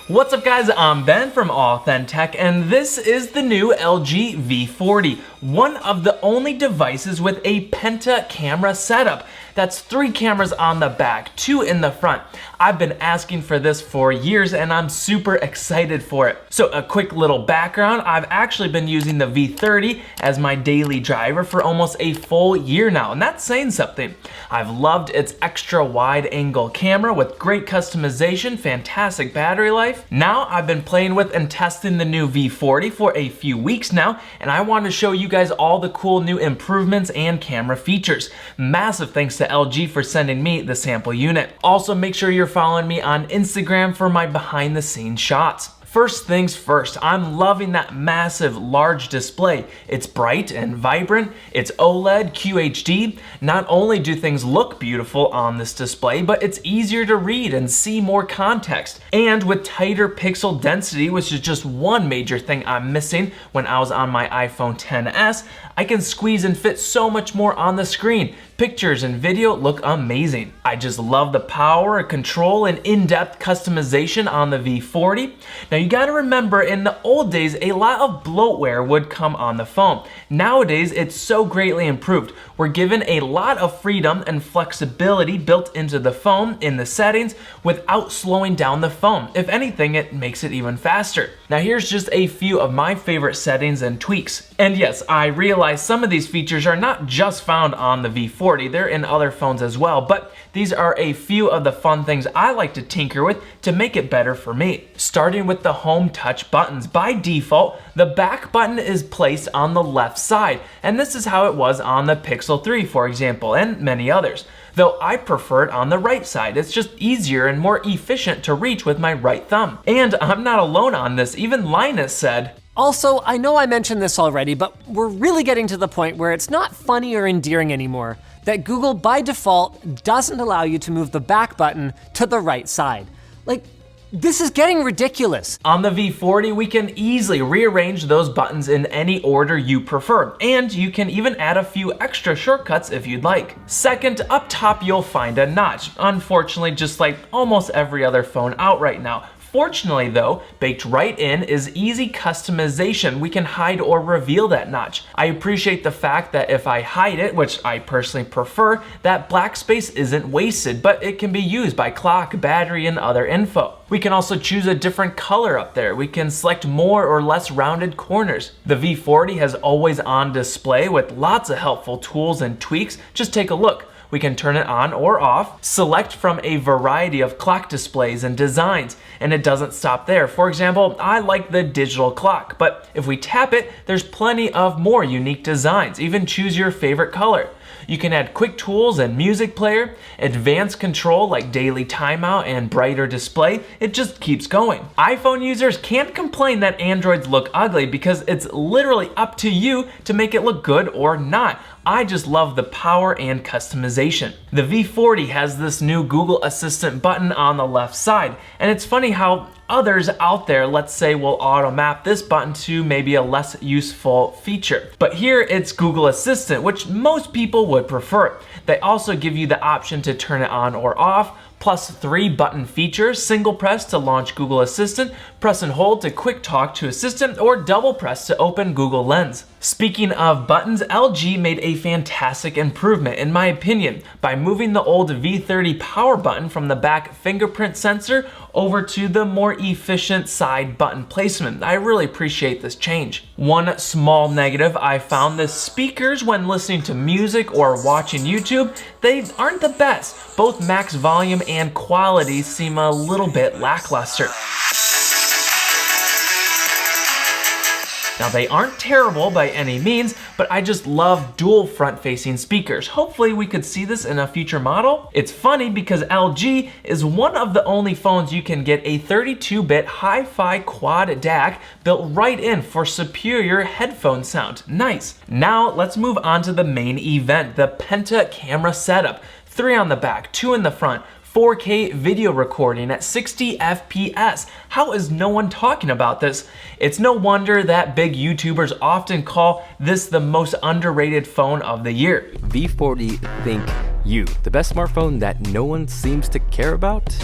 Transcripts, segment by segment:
What's up guys, I'm Ben from AuthenTech and this is the new LG V40, one of the only devices with a PENTA camera setup. That's 3 cameras on the back, 2 in the front. I've been asking for this for years and I'm super excited for it. So a quick little background, I've actually been using the V30 as my daily driver for almost a full year now, and that's saying something. I've loved its extra wide angle camera with great customization, fantastic battery life. Now I've been playing with and testing the new V40 for a few weeks now, and I want to show you guys all the cool new improvements and camera features. Massive thanks to LG for sending me the sample unit. Also make sure you're following me on Instagram for my behind the scenes shots. First things first, I'm loving that massive large display. It's bright and vibrant, it's OLED, QHD. Not only do things look beautiful on this display, but it's easier to read and see more context. And with tighter pixel density, which is just one major thing I'm missing when I was on my iPhone XS, I can squeeze and fit so much more on the screen. Pictures and video look amazing. I just love the power, control, and in-depth customization on the V40. Now you gotta remember, in the old days, a lot of bloatware would come on the phone. Nowadays, it's so greatly improved. We're given a lot of freedom and flexibility built into the phone in the settings without slowing down the phone. If anything, it makes it even faster. Now here's just a few of my favorite settings and tweaks. And yes, I realize some of these features are not just found on the V40, they're in other phones as well, but these are a few of the fun things I like to tinker with to make it better for me. Starting with the home touch buttons. By default, the back button is placed on the left side, and this is how it was on the Pixel 3, for example, and many others. Though I prefer it on the right side. It's just easier and more efficient to reach with my right thumb. And I'm not alone on this, even Linus said, "Also, I know I mentioned this already, but we're really getting to the point where it's not funny or endearing anymore that Google by default doesn't allow you to move the back button to the right side. Like, this is getting ridiculous." On the V40, we can easily rearrange those buttons in any order you prefer, and you can even add a few extra shortcuts if you'd like. Second, up top you'll find a notch. Unfortunately, just like almost every other phone out right now. Fortunately though, baked right in is easy customization. We can hide or reveal that notch. I appreciate the fact that if I hide it, which I personally prefer, that black space isn't wasted, but it can be used by clock, battery, and other info. We can also choose a different color up there. We can select more or less rounded corners. The V40 has always on display with lots of helpful tools and tweaks. Just take a look. We can turn it on or off, select from a variety of clock displays and designs, and it doesn't stop there. For example, I like the digital clock, but if we tap it, there's plenty of more unique designs. Even choose your favorite color. You can add quick tools and music player, advanced control like daily timeout and brighter display. It just keeps going. iPhone users can't complain that Androids look ugly because it's literally up to you to make it look good or not. I just love the power and customization. The V40 has this new Google Assistant button on the left side, and it's funny how others out there, let's say, will auto map this button to maybe a less useful feature. But here it's Google Assistant, which most people would prefer. They also give you the option to turn it on or off, plus 3 button features: single press to launch Google Assistant, press and hold to quick talk to Assistant, or double press to open Google Lens. Speaking of buttons, LG made a fantastic improvement in my opinion by moving the old V30 power button from the back fingerprint sensor over to the more efficient side button placement. I really appreciate this change. One small negative I found: the speakers when listening to music or watching YouTube, they aren't the best. Both max volume and quality seem a little bit lackluster. Now they aren't terrible by any means, but I just love dual front-facing speakers. Hopefully we could see this in a future model. It's funny because LG is one of the only phones you can get a 32-bit hi-fi quad DAC built right in for superior headphone sound. Nice. Now let's move on to the main event, the PENTA camera setup. 3 on the back, 2 in the front, 4K video recording at 60 FPS. How is no one talking about this? It's no wonder that big YouTubers often call this the most underrated phone of the year. V40 ThinQ, the best smartphone that no one seems to care about?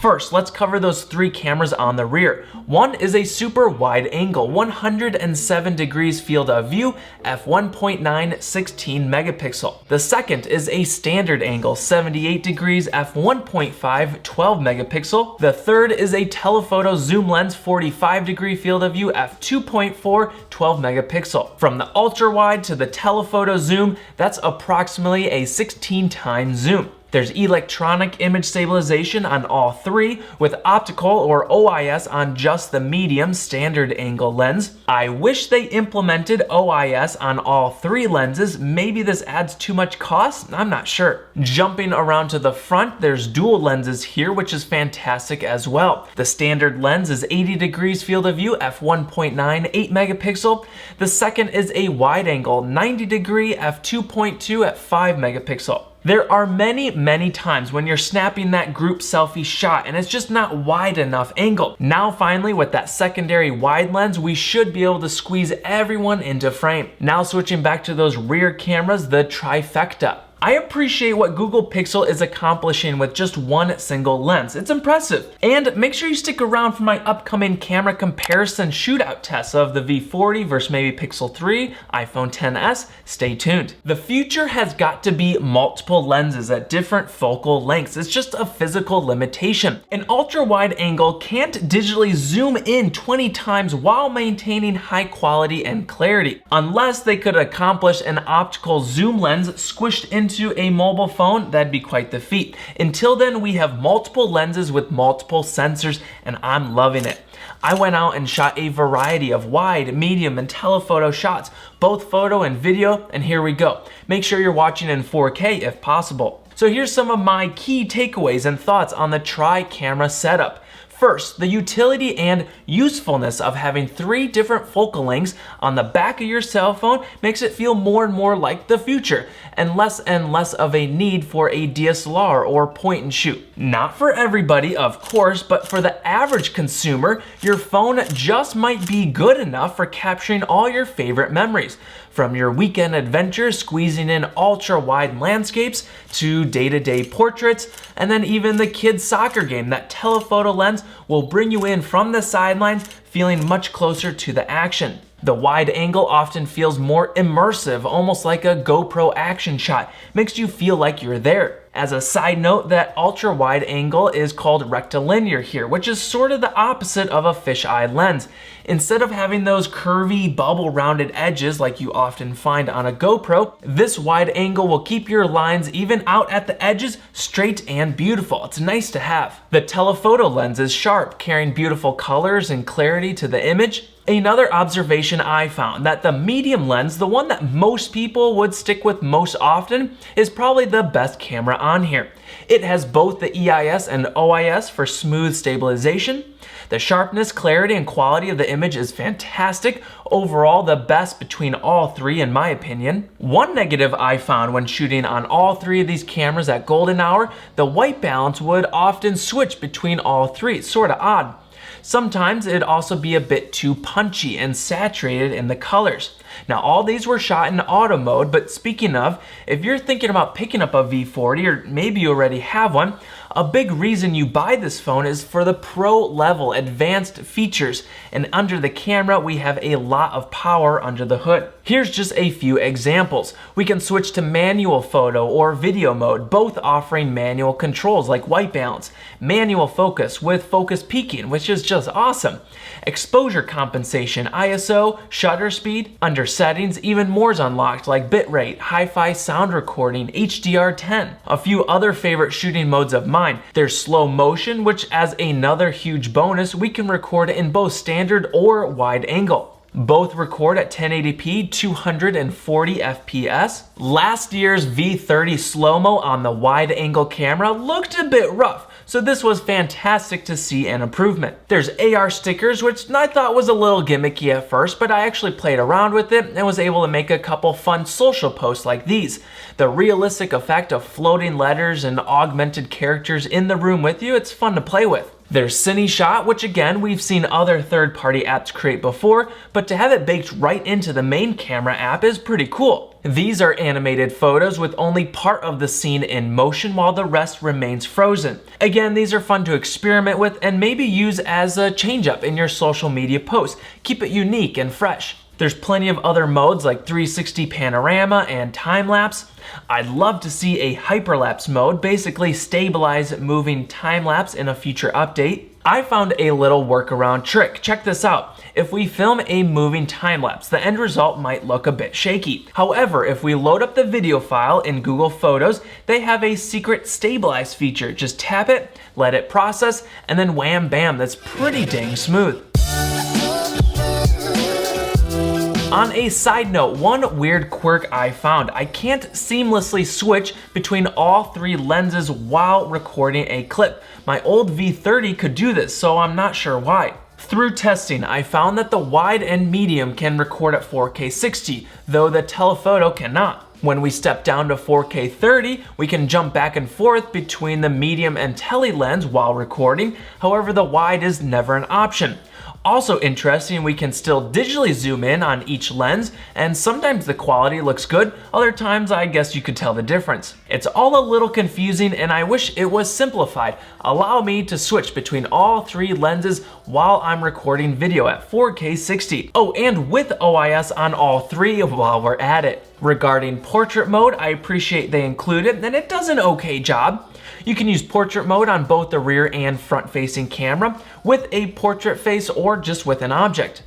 First, let's cover those 3 cameras on the rear. One is a super wide angle, 107 degrees field of view, f1.9 16 megapixel. The second is a standard angle, 78 degrees, f1.5 12 megapixel. The third is a telephoto zoom lens, 45 degree field of view, f2.4 12 megapixel. From the ultra wide to the telephoto zoom, that's approximately a 16 times zoom. There's electronic image stabilization on all 3, with optical or OIS on just the medium standard angle lens. I wish they implemented OIS on all 3 lenses. Maybe this adds too much cost, I'm not sure. Jumping around to the front, there's dual lenses here, which is fantastic as well. The standard lens is 80 degrees field of view, f1.9 8 megapixel. The second is a wide angle, 90 degree, f2.2 at 5 megapixel. There are many times when you're snapping that group selfie shot and it's just not wide enough angle. Now finally, with that secondary wide lens, we should be able to squeeze everyone into frame. Now switching back to those rear cameras, the trifecta. I appreciate what Google Pixel is accomplishing with just one single lens. It's impressive. And make sure you stick around for my upcoming camera comparison shootout tests of the V40 versus maybe Pixel 3, iPhone XS. Stay tuned. The future has got to be multiple lenses at different focal lengths. It's just a physical limitation. An ultra wide angle can't digitally zoom in 20 times while maintaining high quality and clarity, unless they could accomplish an optical zoom lens squished into a mobile phone. That'd be quite the feat. Until then, we have multiple lenses with multiple sensors, and I'm loving it. I went out and shot a variety of wide, medium, and telephoto shots, both photo and video, and here we go. Make sure you're watching in 4K if possible. So here's some of my key takeaways and thoughts on the tri-camera setup. First, the utility and usefulness of having 3 different focal lengths on the back of your cell phone makes it feel more and more like the future, and less of a need for a DSLR or point and shoot. Not for everybody, of course, but for the average consumer, your phone just might be good enough for capturing all your favorite memories. From your weekend adventures, squeezing in ultra-wide landscapes, to day-to-day portraits, and then even the kids' soccer game. That telephoto lens will bring you in from the sidelines, feeling much closer to the action. The wide angle often feels more immersive, almost like a GoPro action shot. Makes you feel like you're there. As a side note, that ultra wide angle is called rectilinear here, which is sort of the opposite of a fisheye lens. Instead of having those curvy, bubble rounded edges like you often find on a GoPro, this wide angle will keep your lines even out at the edges straight and beautiful. It's nice to have. The telephoto lens is sharp, carrying beautiful colors and clarity to the image. Another observation I found, that the medium lens, the one that most people would stick with most often, is probably the best camera on here. It has both the EIS and OIS for smooth stabilization. The sharpness, clarity, and quality of the image is fantastic. Overall, the best between all 3 in my opinion. One negative I found when shooting on all 3 of these cameras at golden hour, the white balance would often switch between all 3. It's sort of odd. Sometimes it'd also be a bit too punchy and saturated in the colors. Now all these were shot in auto mode, but speaking of, if you're thinking about picking up a V40 or maybe you already have one, a big reason you buy this phone is for the pro level advanced features, and under the camera we have a lot of power under the hood. Here's just a few examples. We can switch to manual photo or video mode, both offering manual controls like white balance, manual focus with focus peaking, which is just awesome, exposure compensation, ISO, shutter speed. Under settings, even more is unlocked like bitrate, hi-fi sound recording, HDR10. A few other favorite shooting modes of mine. There's slow motion, which as another huge bonus, we can record in both standard or wide angle. Both record at 1080p, 240 FPS. Last year's V30 slow-mo on the wide angle camera looked a bit rough, so this was fantastic to see an improvement. There's AR stickers, which I thought was a little gimmicky at first, but I actually played around with it and was able to make a couple fun social posts like these. The realistic effect of floating letters and augmented characters in the room with you, it's fun to play with. There's CineShot, which again, we've seen other third-party apps create before, but to have it baked right into the main camera app is pretty cool. These are animated photos with only part of the scene in motion while the rest remains frozen. Again, these are fun to experiment with and maybe use as a change-up in your social media posts. Keep it unique and fresh. There's plenty of other modes like 360 panorama and time-lapse. I'd love to see a hyperlapse mode, basically stabilize moving time-lapse in a future update. I found a little workaround trick. Check this out. If we film a moving time-lapse, the end result might look a bit shaky. However, if we load up the video file in Google Photos, they have a secret stabilize feature. Just tap it, let it process, and then wham bam, that's pretty dang smooth. On a side note, one weird quirk I found, I can't seamlessly switch between all three lenses while recording a clip. My old V30 could do this, so I'm not sure why. Through testing, I found that the wide and medium can record at 4K 60, though the telephoto cannot. When we step down to 4K 30, we can jump back and forth between the medium and tele lens while recording. However, the wide is never an option. Also interesting, we can still digitally zoom in on each lens, and sometimes the quality looks good, other times I guess you could tell the difference. It's all a little confusing and I wish it was simplified. Allow me to switch between all three lenses while I'm recording video at 4K 60. Oh, and with OIS on all three while we're at it. Regarding portrait mode, I appreciate they include it and it does an okay job. You can use portrait mode on both the rear and front facing camera with a portrait face or just with an object.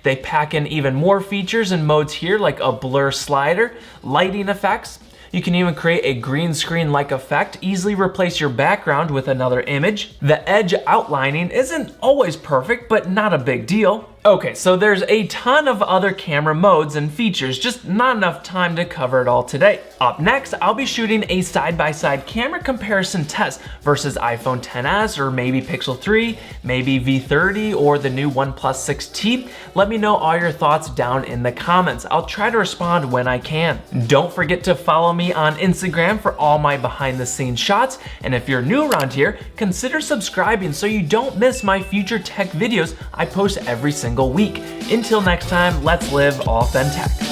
They pack in even more features and modes here like a blur slider, lighting effects. You can even create a green screen like effect, easily replace your background with another image. The edge outlining isn't always perfect, but not a big deal. Okay, so there's a ton of other camera modes and features, just not enough time to cover it all today. Up next, I'll be shooting a side-by-side camera comparison test versus iPhone XS or maybe Pixel 3, maybe V30 or the new OnePlus 6T. Let me know all your thoughts down in the comments. I'll try to respond when I can. Don't forget to follow me on Instagram for all my behind-the-scenes shots, and if you're new around here, consider subscribing so you don't miss my future tech videos I post every single week. Until next time, let's live AuthenTech.